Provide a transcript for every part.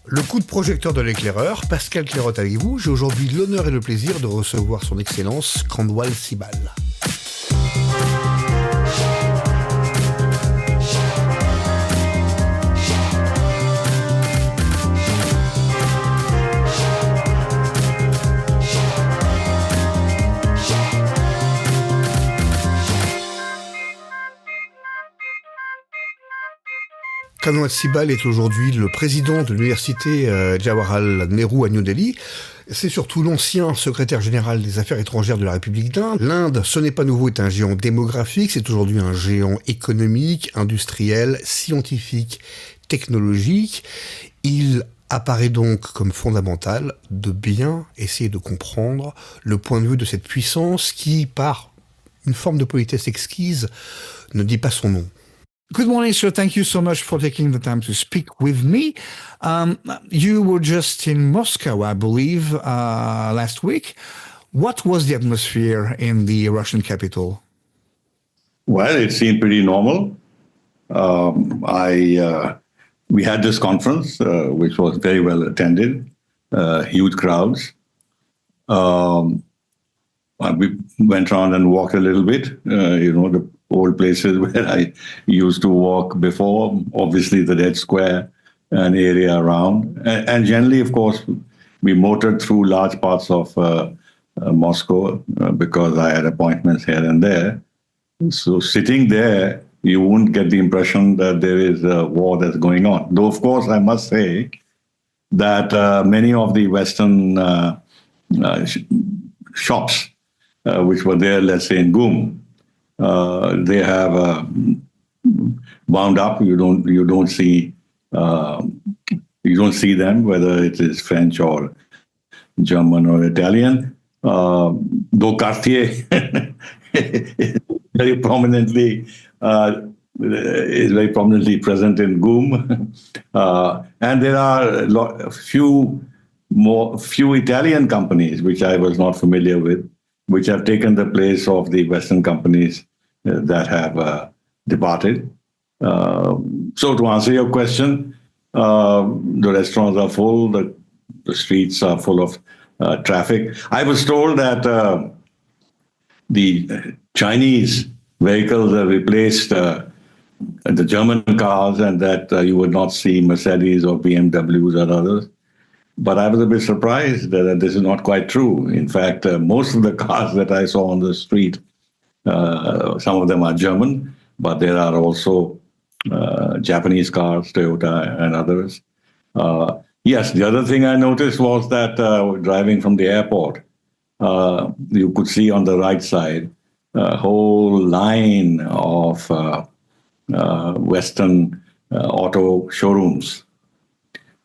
Le coup de projecteur de l'éclaireur, Pascal Clairotte avec vous. J'ai aujourd'hui l'honneur et le plaisir de recevoir son Excellence Kanwal Sibal. Kanwal Sibal est aujourd'hui le président de l'université Jawaharlal Nehru à New Delhi. C'est surtout l'ancien secrétaire général des Affaires étrangères de la République d'Inde. L'Inde, ce n'est pas nouveau, est un géant démographique, c'est aujourd'hui un géant économique, industriel, scientifique, technologique. Il apparaît donc comme fondamental de bien essayer de comprendre le point de vue de cette puissance qui, par une forme de politesse exquise, ne dit pas son nom. Good morning, sir. Thank you so much for taking the time to speak with me. You were just in Moscow, I believe, last week. What was the atmosphere in the Russian capital? Well, it seemed pretty normal. We had this conference, which was very well attended, huge crowds. We went around and walked a little bit, the old places where I used to walk before, obviously the Red Square and area around. And generally, of course, we motored through large parts of Moscow because I had appointments here and there. So sitting there, you wouldn't get the impression that there is a war that's going on. Though, of course, I must say that many of the Western shops, which were there, let's say, in GUM, they have wound up. You don't see them, whether it is French or German or Italian. Though Cartier very prominently is very prominently present in GUM, and there are few Italian companies which I was not familiar with, which have taken the place of the Western companies that have departed. So to answer your question, the restaurants are full, the streets are full of traffic. I was told that the Chinese vehicles have replaced the German cars and that you would not see Mercedes or BMWs or others. But I was a bit surprised that this is not quite true. In fact, most of the cars that I saw on the street, some of them are German, but there are also Japanese cars, Toyota and others. Yes, the other thing I noticed was that driving from the airport, you could see on the right side a whole line of Western auto showrooms.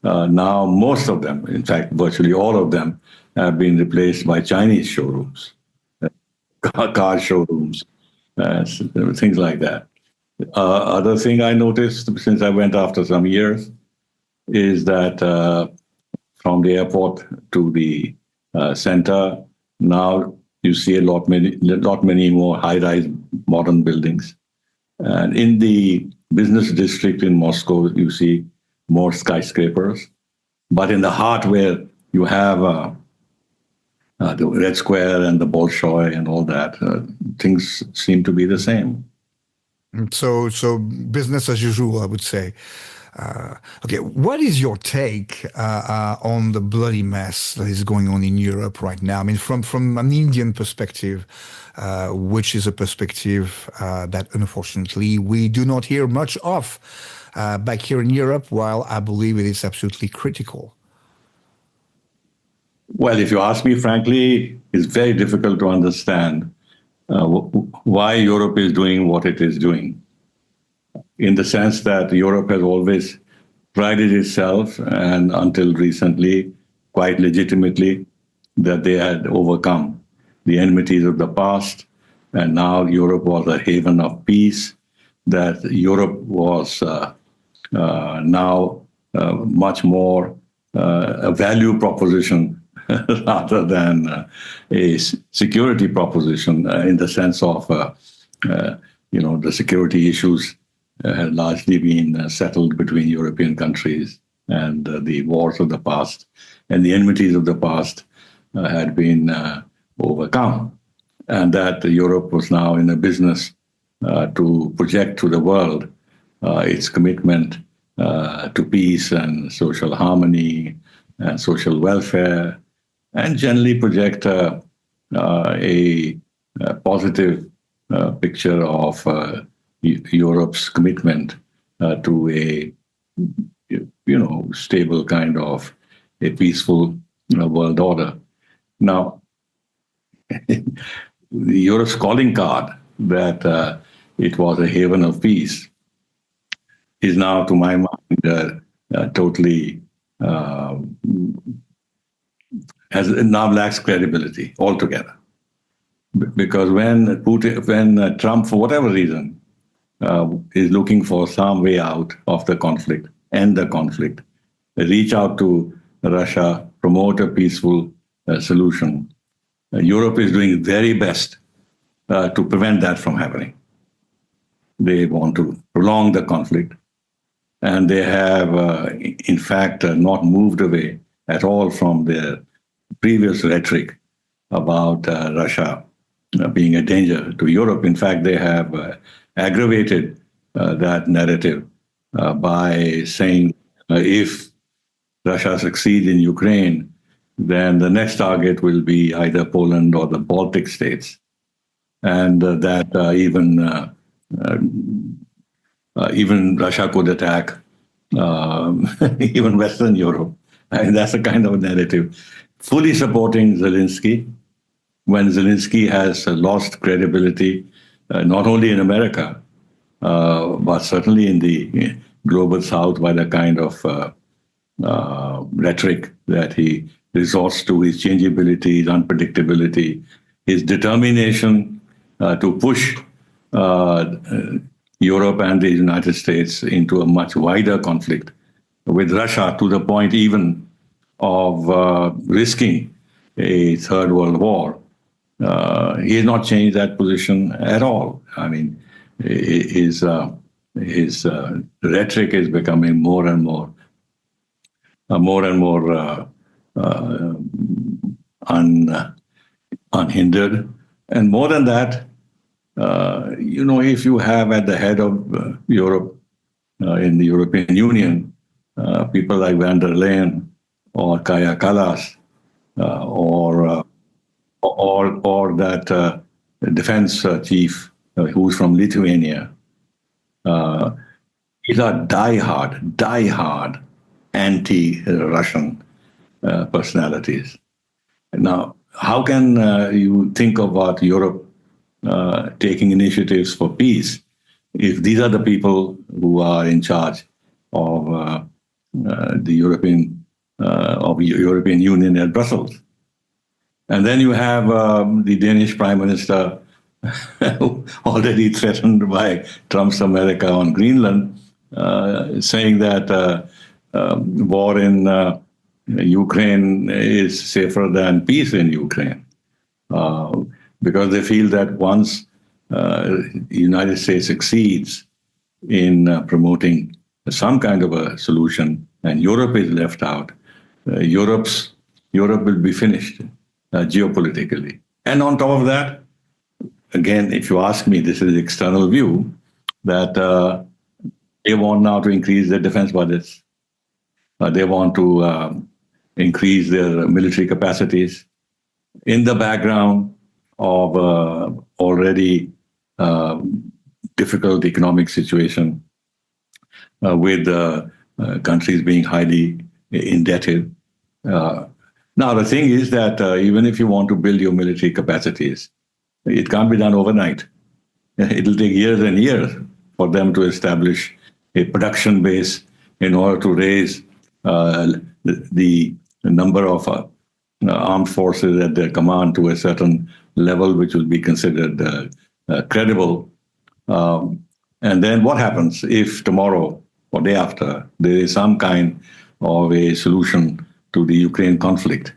Now, most of them, in fact, virtually all of them, have been replaced by Chinese showrooms, car showrooms, things like that. Other thing I noticed, since I went after some years, is that from the airport to the center, now you see a lot many more high-rise modern buildings. And in the business district in Moscow, you see more skyscrapers. But in the heart where you have the Red Square and the Bolshoi and all that, things seem to be the same. So business as usual, I would say. Okay, what is your take on the bloody mess that is going on in Europe right now? I mean, from an Indian perspective, which is a perspective that unfortunately we do not hear much of back here in Europe, while I believe it is absolutely critical. Well, if you ask me frankly, it's very difficult to understand why Europe is doing what it is doing. In the sense that Europe has always prided itself, and until recently, quite legitimately, that they had overcome the enmities of the past, and now Europe was a haven of peace, that Europe was now much more a value proposition rather than a security proposition in the sense of, the security issues had largely been settled between European countries and the wars of the past and the enmities of the past had been overcome, and that Europe was now in a business to project to the world its commitment to peace and social harmony and social welfare, and generally project a positive picture of Europe's commitment to a stable kind of a peaceful world order. Now, Europe's calling card that it was a haven of peace is now, to my mind, totally now lacks credibility altogether. Because when Trump, for whatever reason, is looking for some way out of the conflict, end the conflict, reach out to Russia, promote a peaceful solution, Europe is doing very best to prevent that from happening. They want to prolong the conflict, and they have, in fact, not moved away at all from their previous rhetoric about Russia being a danger to Europe. In fact, they have aggravated that narrative by saying if Russia succeeds in Ukraine, then the next target will be either Poland or the Baltic states, and that even Russia could attack even Western Europe. And that's a kind of narrative, fully supporting Zelensky, when Zelensky has lost credibility, not only in America, but certainly in the global South, by the kind of rhetoric that he resorts to, his changeability, his unpredictability, his determination to push Europe and the United States into a much wider conflict with Russia, to the point even of risking a third world war. He has not changed that position at all. I mean, his rhetoric is becoming more and more unhindered. And more than that, if you have at the head of Europe, in the European Union, people like van der Leyen or Kaja Kallas, or that defense chief who's from Lithuania, these are diehard anti-Russian personalities. Now, how can you think about Europe taking initiatives for peace if these are the people who are in charge of the European Union at Brussels? And then you have the Danish Prime Minister already threatened by Trump's America on Greenland, saying that war in Ukraine is safer than peace in Ukraine, because they feel that once the United States succeeds in promoting some kind of a solution and Europe is left out, Europe will be finished geopolitically. And on top of that, again, if you ask me, this is external view, that they want now to increase their defense budgets. They want to increase their military capacities in the background of already difficult economic situation with countries being highly indebted. Now, the thing is that even if you want to build your military capacities, it can't be done overnight. It'll take years and years for them to establish a production base in order to raise the number of armed forces at their command to a certain level which will be considered credible. And then what happens if tomorrow or day after there is some kind of a solution to the Ukraine conflict?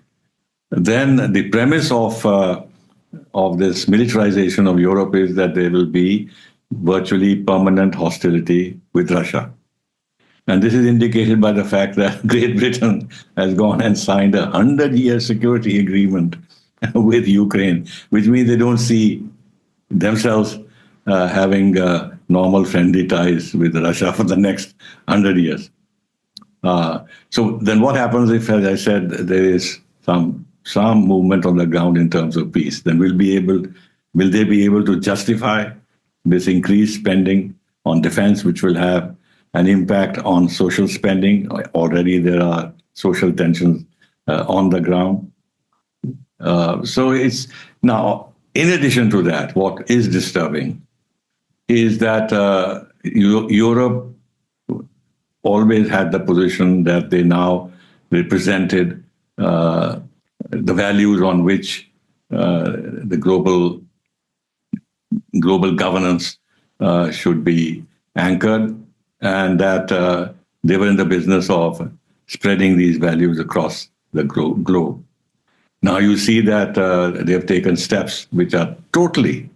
Then the premise of this militarization of Europe is that there will be virtually permanent hostility with Russia. And this is indicated by the fact that Great Britain has gone and signed a 100-year security agreement with Ukraine, which means they don't see themselves having normal friendly ties with Russia for the next 100 years. So then what happens if, as I said, there is some movement on the ground in terms of peace? Then will they be able to justify this increased spending on defense, which will have an impact on social spending? Already there are social tensions on the ground. So it's now, in addition to that, what is disturbing is that Europe always had the position that they now represented the values on which the global governance should be anchored, and that they were in the business of spreading these values across the globe. Now you see that they have taken steps which are totally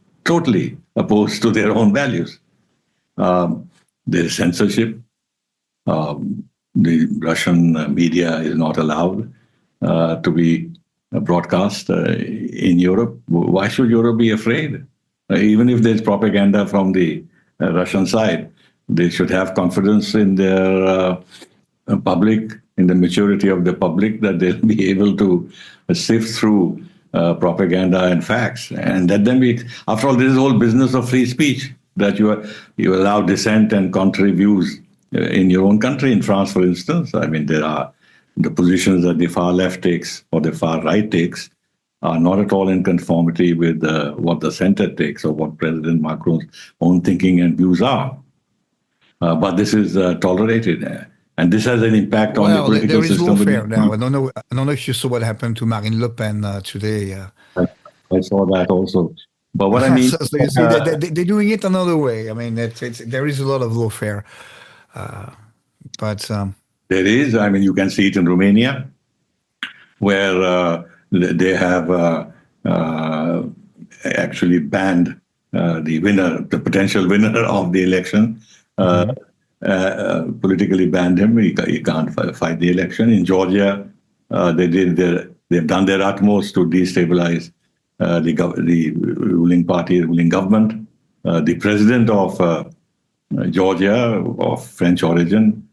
opposed to their own values. There is censorship. The Russian media is not allowed to be broadcast in Europe. Why should Europe be afraid? Even if there's propaganda from the Russian side, they should have confidence in their public, in the maturity of the public, that they'll be able to sift through propaganda and facts. And let them be, after all, this is whole business of free speech, that you allow dissent and contrary views in your own country. In France, for instance, I mean, there are the positions that the far left takes or the far right takes are not at all in conformity with what the center takes or what President Macron's own thinking and views are. But this is tolerated, and this has an impact on the political system. There is lawfare now. I don't know if you saw what happened to Marine Le Pen today. I saw that also. But what I mean, so you see, they're doing it another way. I mean, there is a lot of lawfare, but there is. I mean, you can see it in Romania, where they have actually banned the potential winner of the election. Politically banned him. He can't fight the election. In Georgia, they've done their utmost to destabilize the ruling party, ruling government. The president of Georgia, of French origin,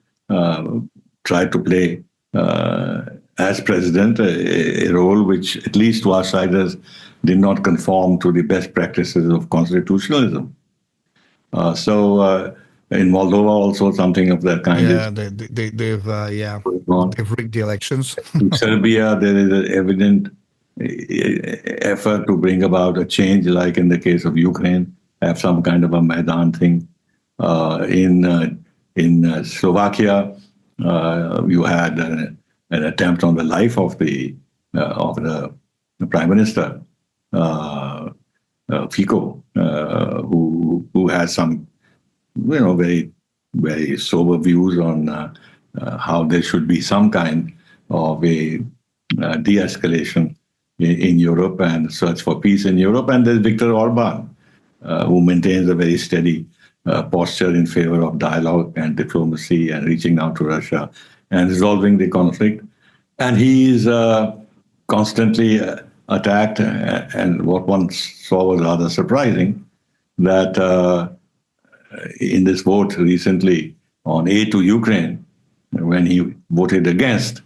tried to play as president a role which, at least to outsiders, did not conform to the best practices of constitutionalism. In Moldova, also something of that kind. Yeah, they've rigged the elections. In Serbia, there is an evident effort to bring about a change, like in the case of Ukraine, have some kind of a Maidan thing. In Slovakia, you had an attempt on the life of the prime minister, Fico, who has some, very, very sober views on how there should be some kind of a de-escalation in Europe and search for peace in Europe. And there's Viktor Orban, who maintains a very steady posture in favor of dialogue and diplomacy and reaching out to Russia and resolving the conflict. And he is constantly attacked. And what one saw was rather surprising, that in this vote recently on aid to Ukraine, when he voted against,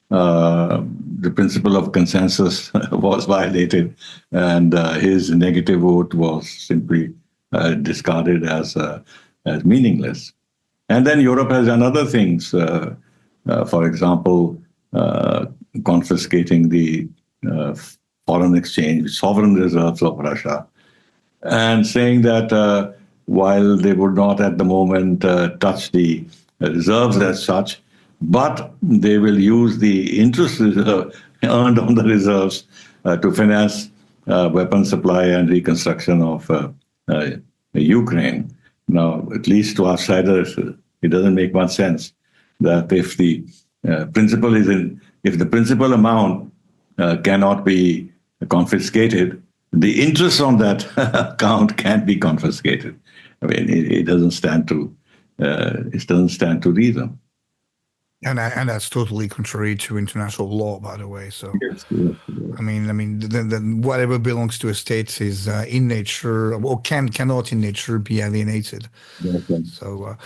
the principle of consensus was violated, and his negative vote was simply discarded as meaningless. And then Europe has done other things, for example, confiscating the foreign exchange, sovereign reserves of Russia, and saying that while they would not at the moment touch the reserves as such, but they will use the interest earned on the reserves to finance weapon supply and reconstruction of Ukraine. Now, at least to outsiders, it doesn't make much sense that if the principal amount cannot be confiscated, the interest on that account can't be confiscated. I mean, it doesn't stand to reason. And that's totally contrary to international law, by the way. So, Yes, yes, yes. whatever belongs to a state is in nature, or cannot in nature be alienated. Yes, So,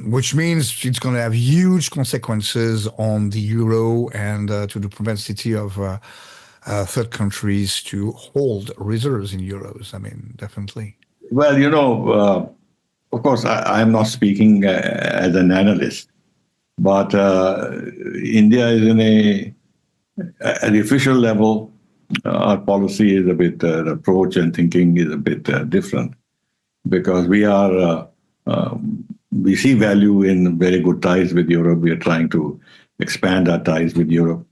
which means it's going to have huge consequences on the euro and to the propensity of third countries to hold reserves in euros. I mean, definitely. well, of course, I'm not speaking as an analyst, but India is at the official level, our policy is a bit, the approach and thinking is a bit different because we see value in very good ties with Europe. We are trying to expand our ties with Europe.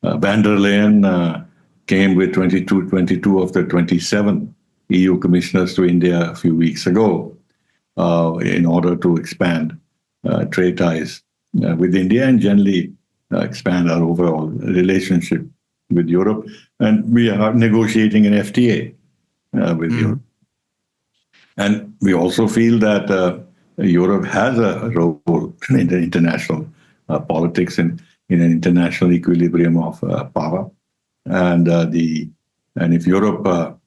Van der Leyen came with 22 of the 27 EU commissioners to India a few weeks ago in order to expand trade ties with India and generally expand our overall relationship with Europe. And we are negotiating an FTA with Europe. And we also feel that Europe has a role in the international politics in an international equilibrium of power. And if Europe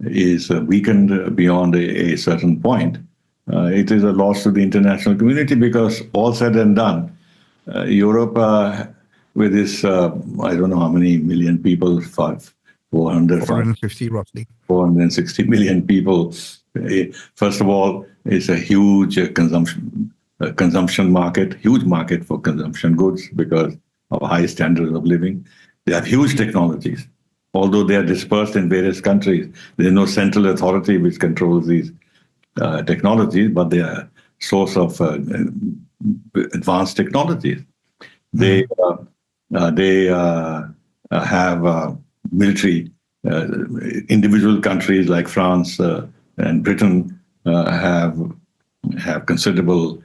is weakened beyond a certain point, it is a loss to the international community because all said and done, Europe, with its, I don't know how many million people, 450 roughly. 460 million people. First of all, it's a huge consumption market, huge market for consumption goods because of high standards of living. They have huge technologies. Although they are dispersed in various countries, there's no central authority which controls these technologies, but they are source of advanced technologies. They have military. Individual countries like France and Britain have considerable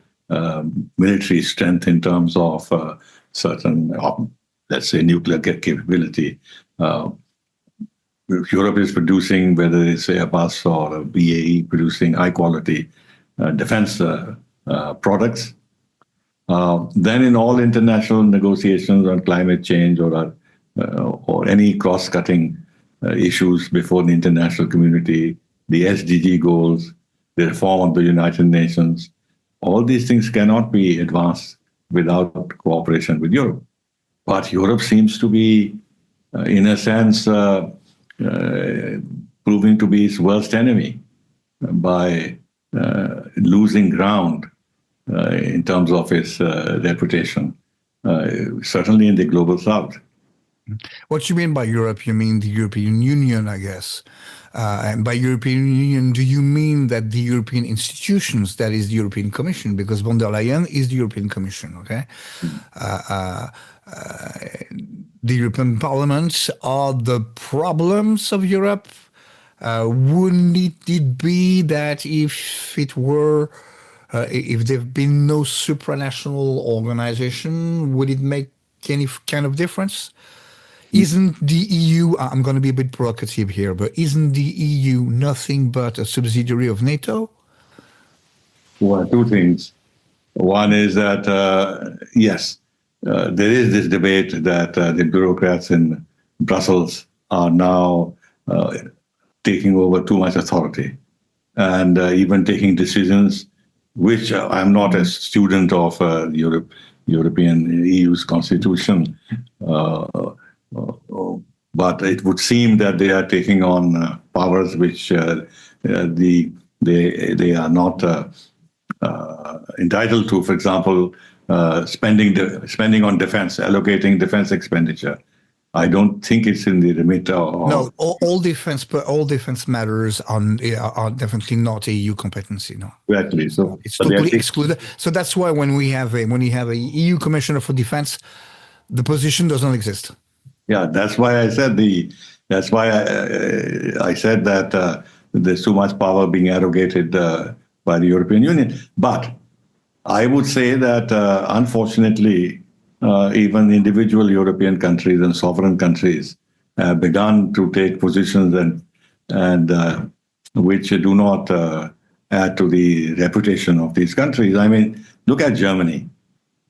military strength in terms of certain, let's say, nuclear capability. Europe is producing, whether it's Airbus or BAE, producing high-quality defense products. Then in all international negotiations on climate change or any cross-cutting issues before the international community, the SDG goals, the reform of the United Nations, all these things cannot be advanced without cooperation with Europe. But Europe seems to be, in a sense, proving to be its worst enemy by losing ground in terms of its reputation, certainly in the global south. What you mean by Europe? You mean the European Union, I guess. And by European Union, do you mean that the European institutions, that is the European Commission, because von der Leyen is the European Commission, okay? The European Parliament are the problems of Europe? Wouldn't it be that if there've been no supranational organization, would it make any kind of difference? Isn't the EU, I'm going to be a bit provocative here, but isn't the EU nothing but a subsidiary of NATO? Well, two things. One is that, yes, there is this debate that the bureaucrats in Brussels are now taking over too much authority and even taking decisions which I'm not a student of European EU's constitution, but it would seem that they are taking on powers which they are not entitled to. For example, spending on defense, allocating defense expenditure. I don't think it's in the remit of... No, all defense matters are definitely not EU competency. No, exactly. So it's totally excluded. So that's why when you have a EU commissioner for defense, the position does not exist. Yeah, that's why I said that there's too much power being arrogated by the European Union. But I would say that unfortunately, even individual European countries and sovereign countries have begun to take positions and which do not add to the reputation of these countries. I mean, look at Germany.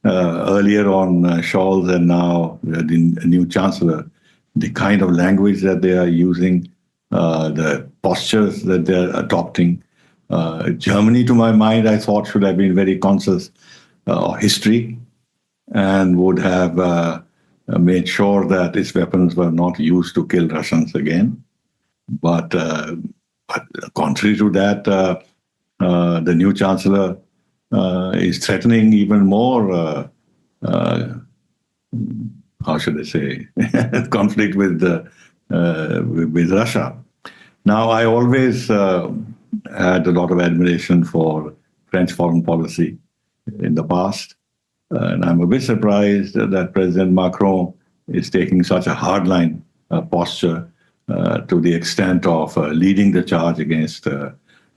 earlier on Scholz and now the new chancellor, the kind of language that they are using, the postures that they're adopting. Germany, to my mind, I thought should have been very conscious of history and would have made sure that its weapons were not used to kill Russians again. But contrary to that, the new chancellor is threatening even more, how should I say, conflict with Russia. Now, I always had a lot of admiration for French foreign policy in the past. And I'm a bit surprised that President Macron is taking such a hardline posture to the extent of leading the charge against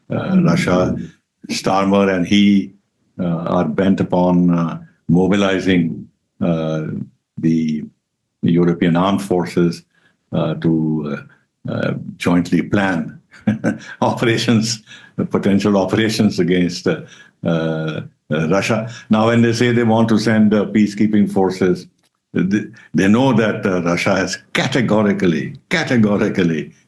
Russia. Starmer and he are bent upon mobilizing the European armed forces to jointly plan operations, potential operations against Russia. Now, when they say they want to send peacekeeping forces, they know that Russia has categorically,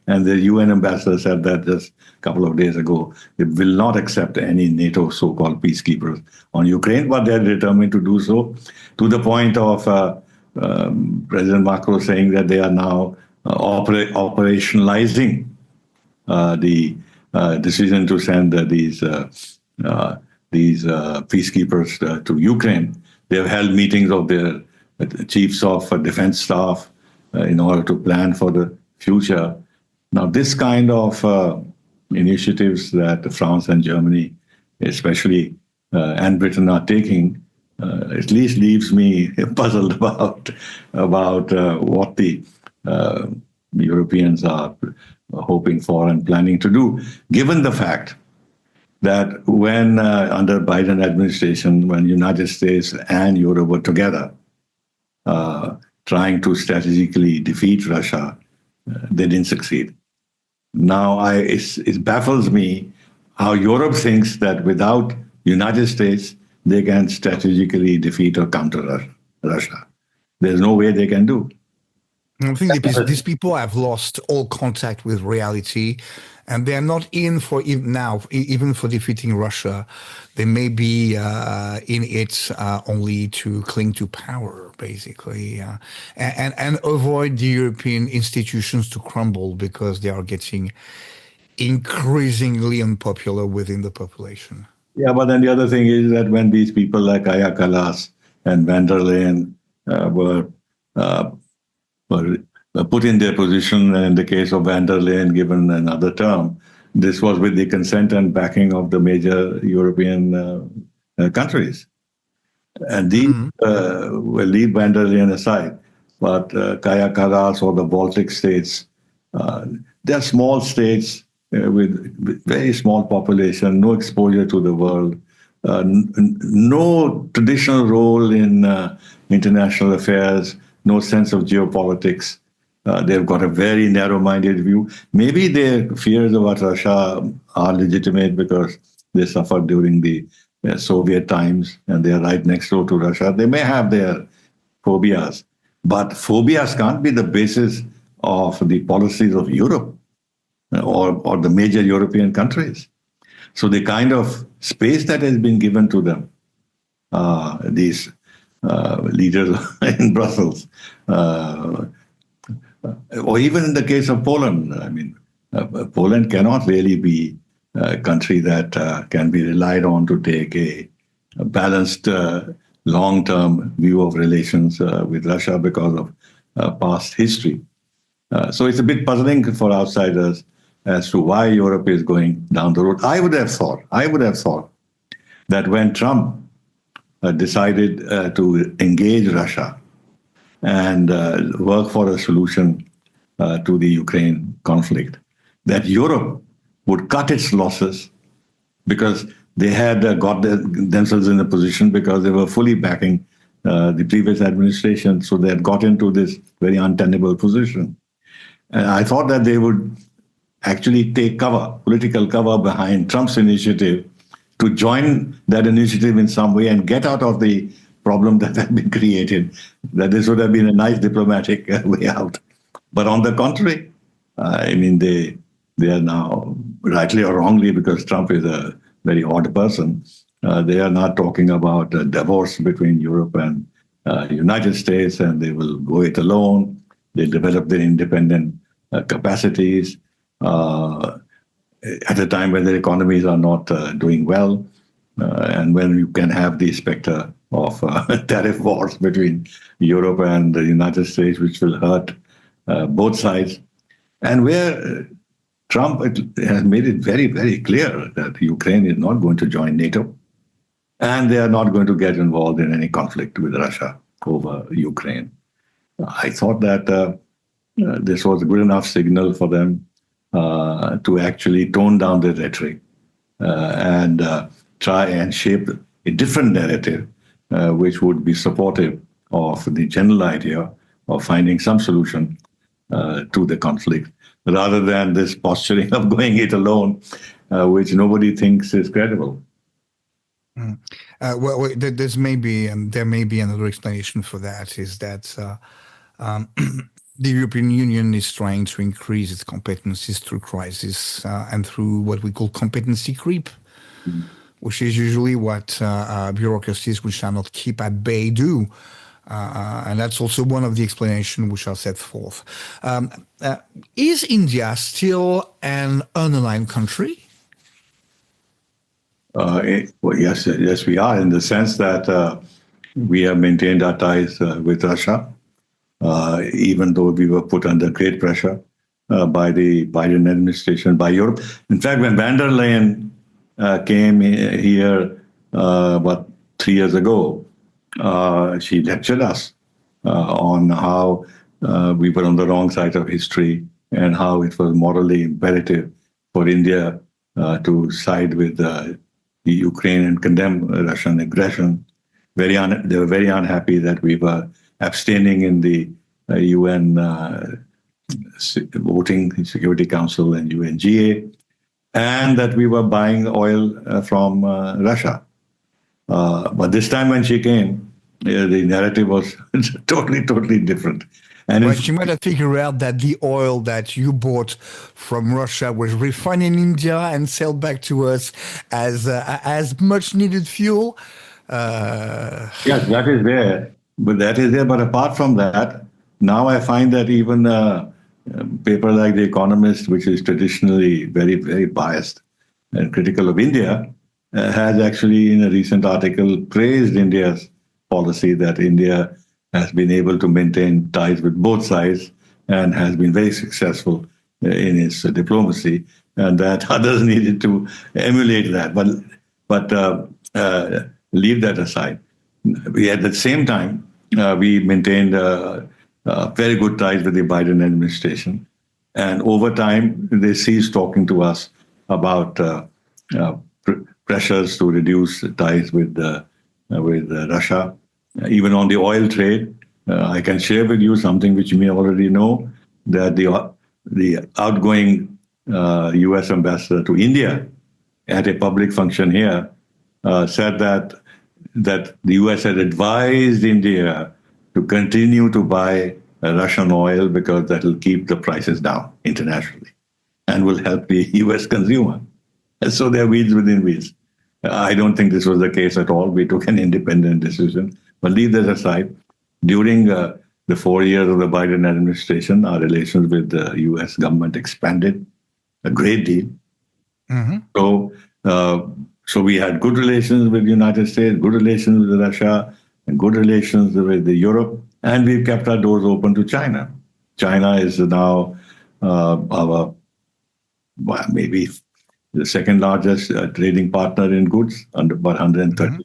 and the UN ambassador said that just a couple of days ago, they will not accept any NATO so-called peacekeepers on Ukraine, but they're determined to do so, to the point of President Macron saying that they are now operationalizing the decision to send these peacekeepers to Ukraine. They've held meetings of their chiefs of defense staff in order to plan for the future. Now, this kind of initiatives that France and Germany, especially, and Britain are taking, at least leaves me puzzled about what the Europeans are hoping for and planning to do, given the fact that when under Biden administration, when United States and Europe were together trying to strategically defeat Russia, they didn't succeed. Now, it baffles me how Europe thinks that without United States, they can strategically defeat or counter Russia. There's no way they can do. I think these people have lost all contact with reality, and they're not in for even for defeating Russia. They may be in it only to cling to power, basically, and avoid the European institutions to crumble because they are getting increasingly unpopular within the population. Yeah, but then the other thing is that when these people like Kaja Kallas and van der Leyen were put in their position, and in the case of van der Leyen given another term, this was with the consent and backing of the major European countries. And these will leave van der Leyen aside. But Kaja Kallas or the Baltic states, they're small states with very small population, no exposure to the world, no traditional role in international affairs, no sense of geopolitics. They've got a very narrow-minded view. Maybe their fears about Russia are legitimate because they suffered during the Soviet times and they are right next door to Russia. They may have their phobias, but phobias can't be the basis of the policies of Europe or the major European countries. So the kind of space that has been given to them, these leaders in Brussels, or even in the case of Poland, I mean, Poland cannot really be a country that can be relied on to take a balanced, long-term view of relations with Russia because of past history. So it's a bit puzzling for outsiders as to why Europe is going down the road. I would have thought that when Trump decided to engage Russia and work for a solution to the Ukraine conflict, that Europe would cut its losses because they had got themselves in a position because they were fully backing the previous administration. So they had got into this very untenable position. And I thought that they would actually take cover, political cover behind Trump's initiative to join that initiative in some way and get out of the problem that had been created, that this would have been a nice diplomatic way out. But on the contrary, I mean, they are now, rightly or wrongly, because Trump is a very odd person, they are not talking about a divorce between Europe and United States, and they will go it alone. They develop their independent capacities at a time when their economies are not doing well, and when you can have the specter of tariff wars between Europe and the United States, which will hurt both sides. And where Trump has made it very, very clear that Ukraine is not going to join NATO, and they are not going to get involved in any conflict with Russia over Ukraine. I thought that this was a good enough signal for them to actually tone down the rhetoric and try and shape a different narrative which would be supportive of the general idea of finding some solution to the conflict, rather than this posturing of going it alone, which nobody thinks is credible. Well, there may be another explanation for that, is that the European Union is trying to increase its competencies through crisis and through what we call competency creep, which is usually what bureaucracies which are not keep at bay do. And that's also one of the explanations which are set forth. Is India still an unaligned country? Well, yes, we are, in the sense that we have maintained our ties with Russia, even though we were put under great pressure by the Biden administration, by Europe. In fact, when van der Leyen came here about 3 years ago, she lectured us on how we were on the wrong side of history and how it was morally imperative for India to side with Ukraine and condemn Russian aggression. They were very unhappy that we were abstaining in the UN voting Security Council and UNGA, and that we were buying oil from Russia. But this time when she came, the narrative was totally different. And well, she might have figured out that the oil that you bought from Russia was refined in India and sold back to us as much needed fuel. Yes, that is there. But apart from that, now I find that even a paper like The Economist, which is traditionally very, very biased and critical of India, has actually, in a recent article, praised India's policy, that India has been able to maintain ties with both sides and has been very successful in its diplomacy, and that others needed to emulate that. But leave that aside. At the same time, we maintained very good ties with the Biden administration, and over time they ceased talking to us about pressures to reduce ties with Russia. Even on the oil trade, I can share with you something which you may already know, that the outgoing U.S. ambassador to India at a public function here said that the U.S. had advised India to continue to buy Russian oil because that will keep the prices down internationally and will help the U.S. consumer. And so they're weeds within weeds. I don't think this was the case at all. We took an independent decision. But leave that aside. During the 4 years of the Biden administration, our relations with the U.S. government expanded a great deal. Mm-hmm. So we had good relations with the United States, good relations with Russia, and good relations with Europe, and we've kept our doors open to China. China is now maybe the second largest trading partner in goods, under about $130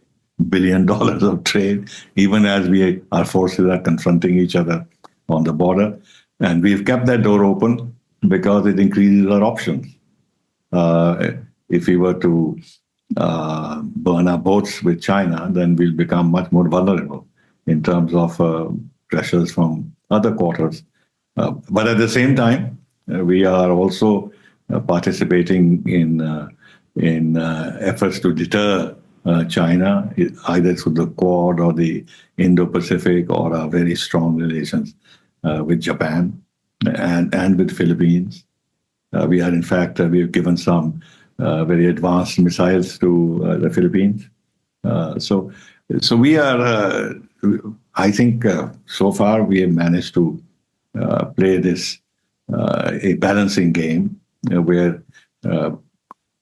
billion of trade, even as our forces are confronting each other on the border. And we've kept that door open because it increases our options. If we were to burn our boats with China, then we'll become much more vulnerable in terms of pressures from other quarters. But at the same time, we are also participating in efforts to deter China, either through the Quad or the Indo-Pacific, or our very strong relations with Japan and with Philippines. We are, in fact, we have given some very advanced missiles to the Philippines. So we are, I think, so far we have managed to play this a balancing game where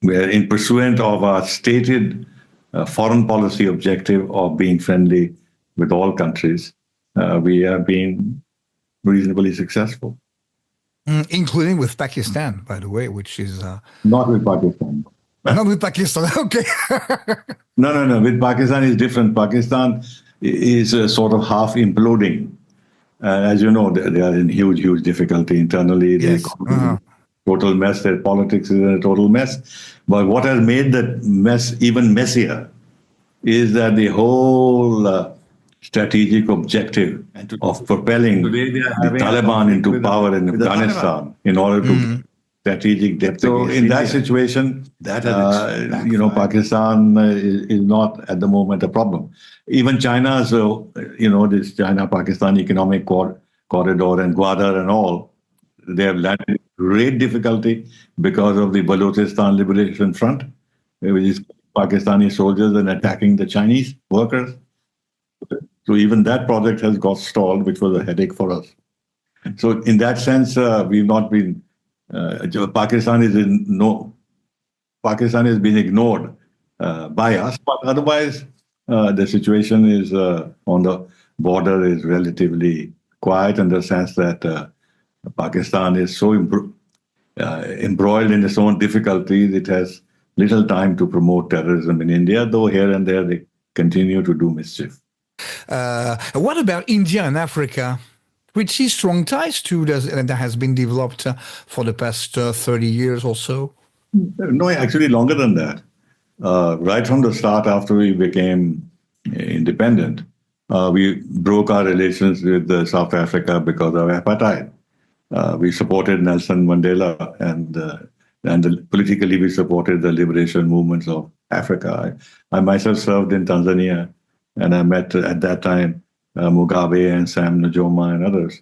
in pursuant of our stated foreign policy objective of being friendly with all countries, we have been reasonably successful. Including with Pakistan, by the way, which is... Not with Pakistan. Not with Pakistan, okay. No. With Pakistan is different. Pakistan is sort of half imploding. As you know, they are in huge difficulty internally. Yes. Total mess. Their politics is a total mess. But what has made that mess even messier is that the whole strategic objective of propelling the Taliban into power in Afghanistan in order to strategic depth. So in that situation, Pakistan is not at the moment a problem. Even China, this China-Pakistan economic corridor and Gwadar and all, they have landed in great difficulty because of the Balochistan Liberation Front, which is Pakistani soldiers and attacking the Chinese workers. So even that project has got stalled, which was a headache for us. So in that sense, we've not been. Pakistan has been ignored by us, but otherwise the situation is on the border is relatively quiet in the sense that Pakistan is so embroiled in its own difficulties. It has little time to promote terrorism in India, though here and there they continue to do mischief. What about India and Africa? Which is strong ties to that has been developed for the past 30 years or so? No, actually longer than that. Right from the start, after we became independent, we broke our relations with South Africa because of apartheid. We supported Nelson Mandela, and politically we supported the liberation movements of Africa. I myself served in Tanzania, and I met at that time Mugabe and Sam Nujoma and others.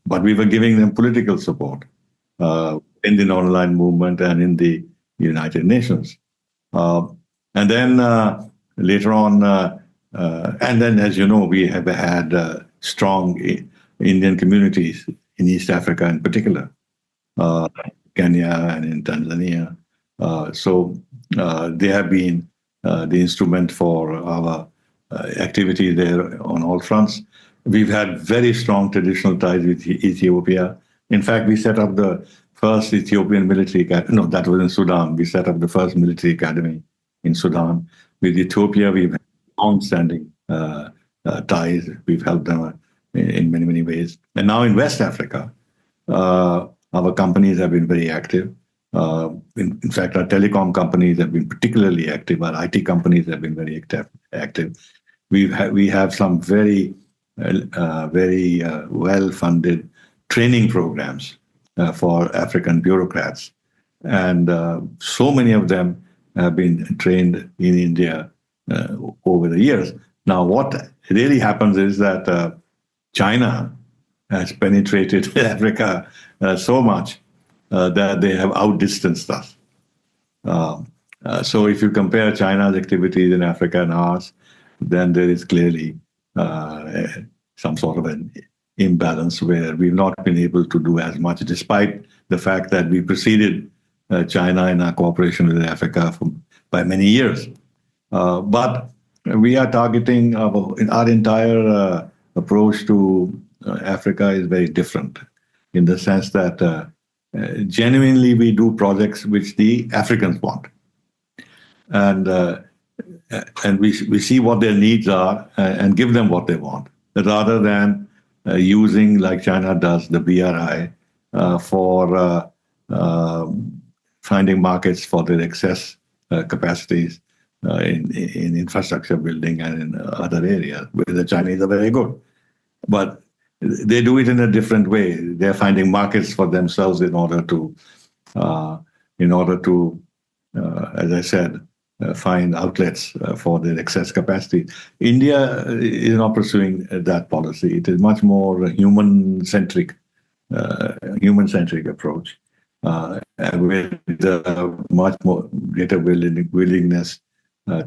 But we were giving them political support in the non-aligned movement and in the United Nations. And then later on, and then, as you know, we have had strong Indian communities in East Africa in particular, Kenya and in Tanzania. So they have been the instrument for our activity there on all fronts. We've had very strong traditional ties with Ethiopia. In fact, we set up the first Ethiopian military academy. No, that was in Sudan. We set up the first military academy in Sudan. With Ethiopia, we've had long-standing ties. We've helped them in many ways. And now in West Africa, our companies have been very active. In fact, our telecom companies have been particularly active. Our IT companies have been very active. We have some very well-funded training programs for African bureaucrats, and so many of them have been trained in India over the years. Now, what really happens is that China has penetrated Africa so much that they have outdistanced us. So if you compare China's activities in Africa and ours, then there is clearly some sort of an imbalance where we've not been able to do as much, despite the fact that we preceded China in our cooperation with Africa by many years. But we are targeting our entire approach to Africa is very different in the sense that genuinely we do projects which the Africans want. And we see what their needs are and give them what they want, rather than using, like China does, the BRI for finding markets for their excess capacities in infrastructure building and in other areas where the Chinese are very good. But they do it in a different way. They're finding markets for themselves in order to, as I said, find outlets for their excess capacity. India is not pursuing that policy. It is much more human-centric approach, with much more greater willingness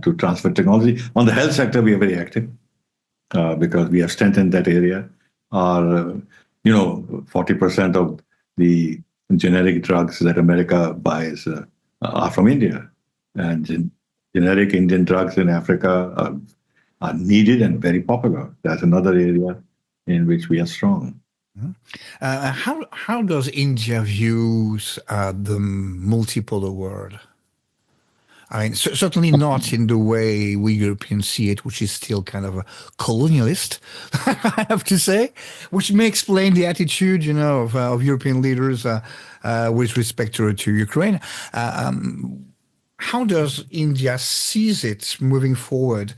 to transfer technology. On the health sector, we are very active because we have strengthened that area. Our, 40% of the generic drugs that America buys are from India, and generic Indian drugs in Africa are needed and very popular. That's another area in which we are strong. How does India views the multipolar world? I mean, certainly not in the way we Europeans see it, which is still kind of a colonialist, I have to say, which may explain the attitude, of European leaders with respect to Ukraine. How does India sees it moving forward?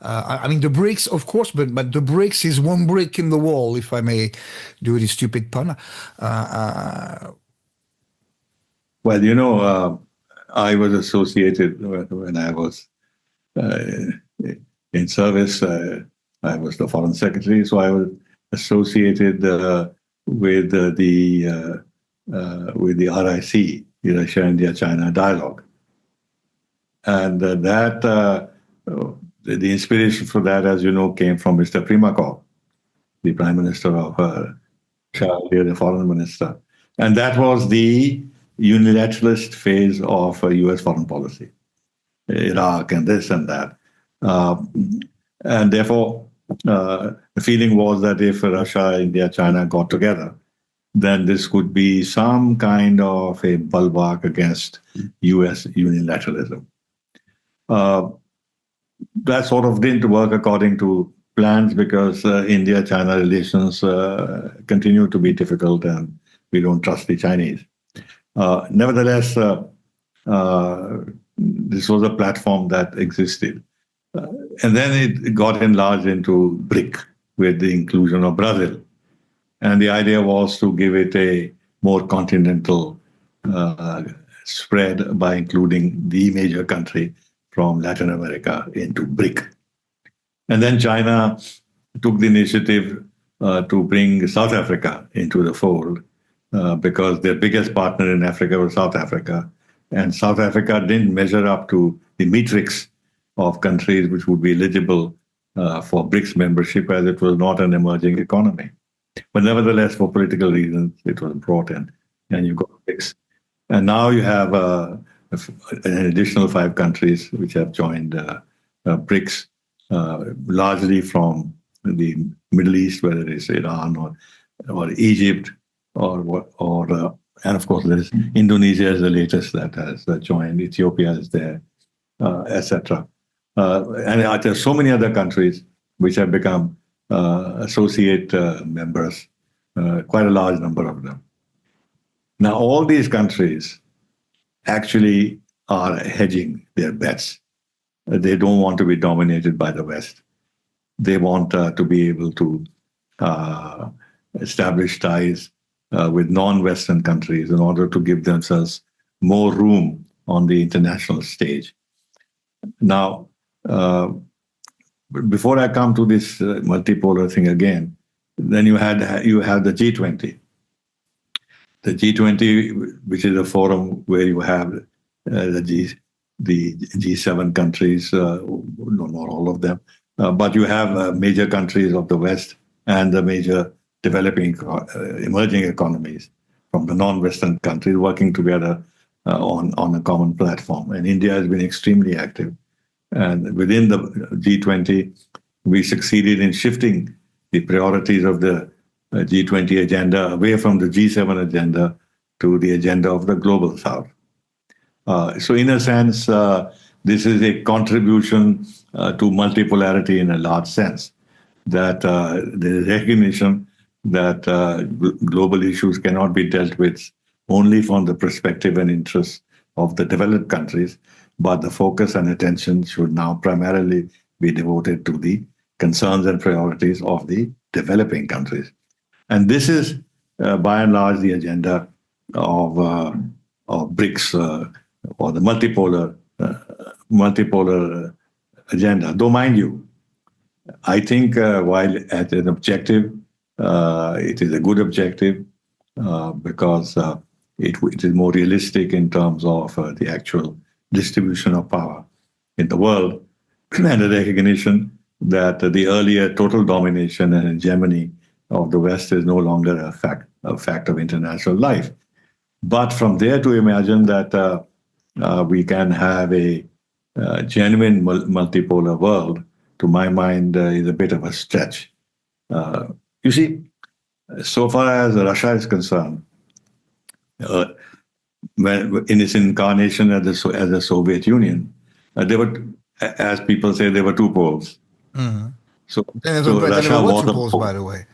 I mean, the bricks, of course, but the bricks is one brick in the wall, if I may do this stupid pun. Well, I was associated when I was in service. I was the foreign secretary, so I was associated with the RIC, the Russia-India-China dialogue, and the inspiration for that, as you know, came from Mr. Primakov, the Prime Minister of Russia, the Foreign Minister, and that was the unilateralist phase of U.S. foreign policy, Iraq and this and that. And therefore, the feeling was that if Russia, India, China got together, then this could be some kind of a bulwark against U.S. unilateralism. That sort of didn't work according to plans because India-China relations continue to be difficult and we don't trust the Chinese. Nevertheless, this was a platform that existed. And then it got enlarged into BRIC with the inclusion of Brazil. And the idea was to give it a more continental spread by including the major country from Latin America into BRIC. And then China took the initiative to bring South Africa into the fold because their biggest partner in Africa was South Africa. And South Africa didn't measure up to the matrix of countries which would be eligible for BRICS membership, as it was not an emerging economy. But nevertheless, for political reasons, it was brought in, and you got BRICS. And now you have an additional 5 countries which have joined BRICS, largely from the Middle East, whether it's Iran or Egypt, and of course there's Indonesia is the latest that has joined. Ethiopia is there, etc. And there's so many other countries which have become associate members, quite a large number of them. Now, all these countries actually are hedging their bets. They don't want to be dominated by the West. They want to be able to establish ties with non-Western countries in order to give themselves more room on the international stage. Now, before I come to this multipolar thing again, then you have the G20. The G20, which is a forum where you have the G7 countries, not all of them, but you have major countries of the West and the major developing emerging economies from the non-Western countries working together on a common platform. And India has been extremely active. And within the G20, we succeeded in shifting the priorities of the G20 agenda away from the G7 agenda to the agenda of the global South. So in a sense, this is a contribution to multipolarity in a large sense, that there is recognition that global issues cannot be dealt with only from the perspective and interests of the developed countries, but the focus and attention should now primarily be devoted to the concerns and priorities of the developing countries. And this is, by and large, the agenda of BRICS, or the multipolar multipolar agenda. Though, mind you, I think while as an objective, it is a good objective because it is more realistic in terms of the actual distribution of power in the world and the recognition that the earlier total domination and hegemony of the West is no longer a fact of international life. But from there to imagine that we can have a genuine multipolar world, to my mind, is a bit of a stretch. You see, so far as Russia is concerned, when in its incarnation as the Soviet Union, there were, as people say, there were two poles. Mm-hmm. So there Russia were was two a poles, pole. by the way.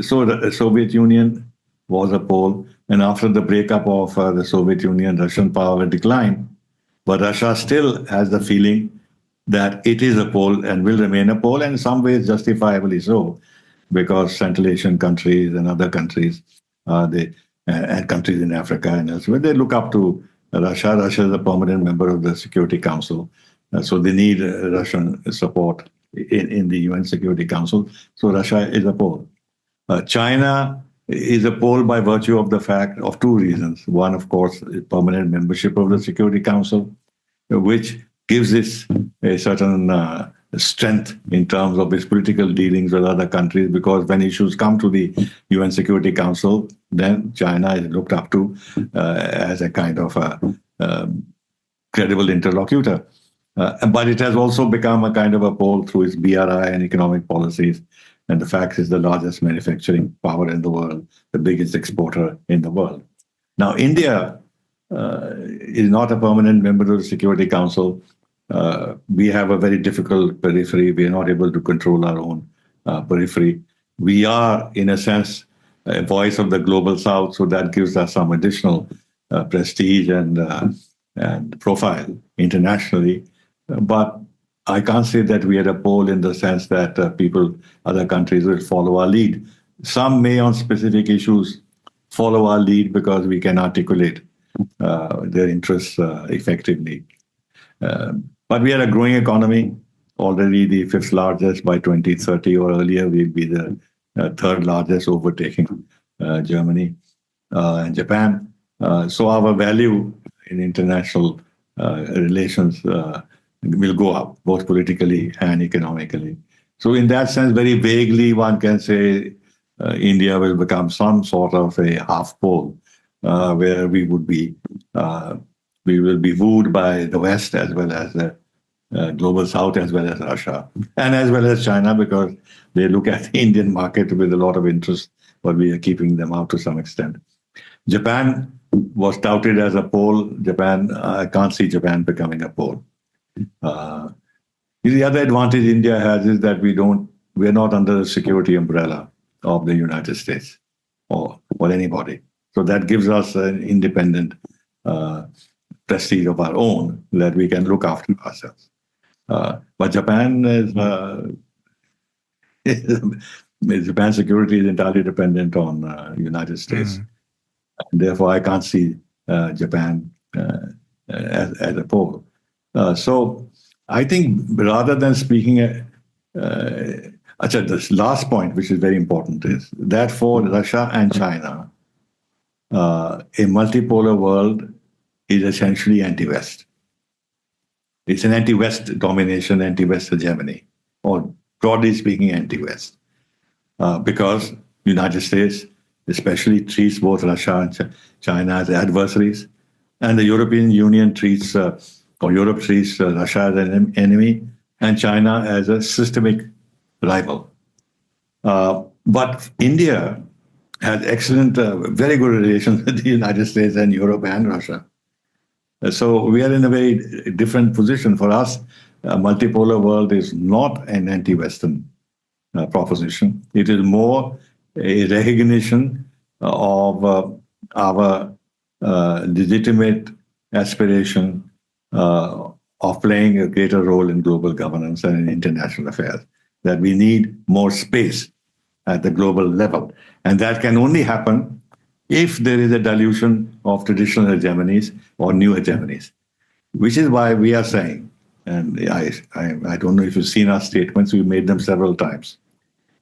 So the Soviet Union was a pole, and after the breakup of the Soviet Union, Russian power declined. But Russia still has the feeling that it is a pole and will remain a pole, and in some ways justifiably so, because Central Asian countries and other countries, and countries in Africa and elsewhere, they look up to Russia. Russia is a permanent member of the Security Council, so they need Russian support in the UN Security Council. So Russia is a pole. China is a pole by virtue of the fact of two reasons. One, of course, permanent membership of the Security Council, which gives it a certain strength in terms of its political dealings with other countries, because when issues come to the UN Security Council, then China is looked up to as a kind of credible interlocutor. But it has also become a kind of a pole through its BRI and economic policies. And the fact is the largest manufacturing power in the world, the biggest exporter in the world. Now, India is not a permanent member of the Security Council. We have a very difficult periphery. We are not able to control our own periphery. We are, in a sense, a voice of the global South, so that gives us some additional prestige and profile internationally. But I can't say that we are a pole in the sense that other countries will follow our lead. Some may, on specific issues, follow our lead because we can articulate their interests effectively. But we are a growing economy, already the fifth largest by 2030 or earlier. We'll be the third largest, overtaking Germany and Japan. So our value in international relations will go up, both politically and economically. So in that sense, very vaguely, one can say India will become some sort of a half pole, where we will be wooed by the West as well as the global South, as well as Russia, and as well as China, because they look at the Indian market with a lot of interest, but we are keeping them out to some extent. Japan was touted as a pole. I can't see Japan becoming a pole. The other advantage India has is that we're not under the security umbrella of the United States or anybody. So that gives us an independent prestige of our own, that we can look after ourselves. But Japan Japan's security is entirely dependent on United States. And therefore, I can't see Japan as a pole. So I think rather than speaking, this last point, which is very important, is that for Russia and China, a multipolar world is essentially anti-West. It's an anti-West domination, anti-West hegemony, or broadly speaking, anti-West. Because United States especially treats both Russia and China as adversaries, and the European Union treats Europe treats Russia as an enemy and China as a systemic rival. But India has excellent, very good relations with the United States and Europe and Russia. So we are in a very different position. For us, a multipolar world is not an anti-Western proposition. It is more a recognition of our legitimate aspiration of playing a greater role in global governance and in international affairs, that we need more space at the global level. And that can only happen if there is a dilution of traditional hegemonies or new hegemonies. Which is why we are saying, and I don't know if you've seen our statements, we made them several times,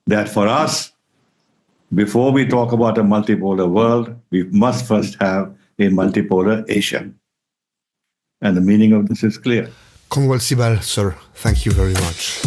that for us, before we talk about a multipolar world, we must first have a multipolar Asia. And the meaning of this is clear. Kanwal Sibal, sir, thank you very much.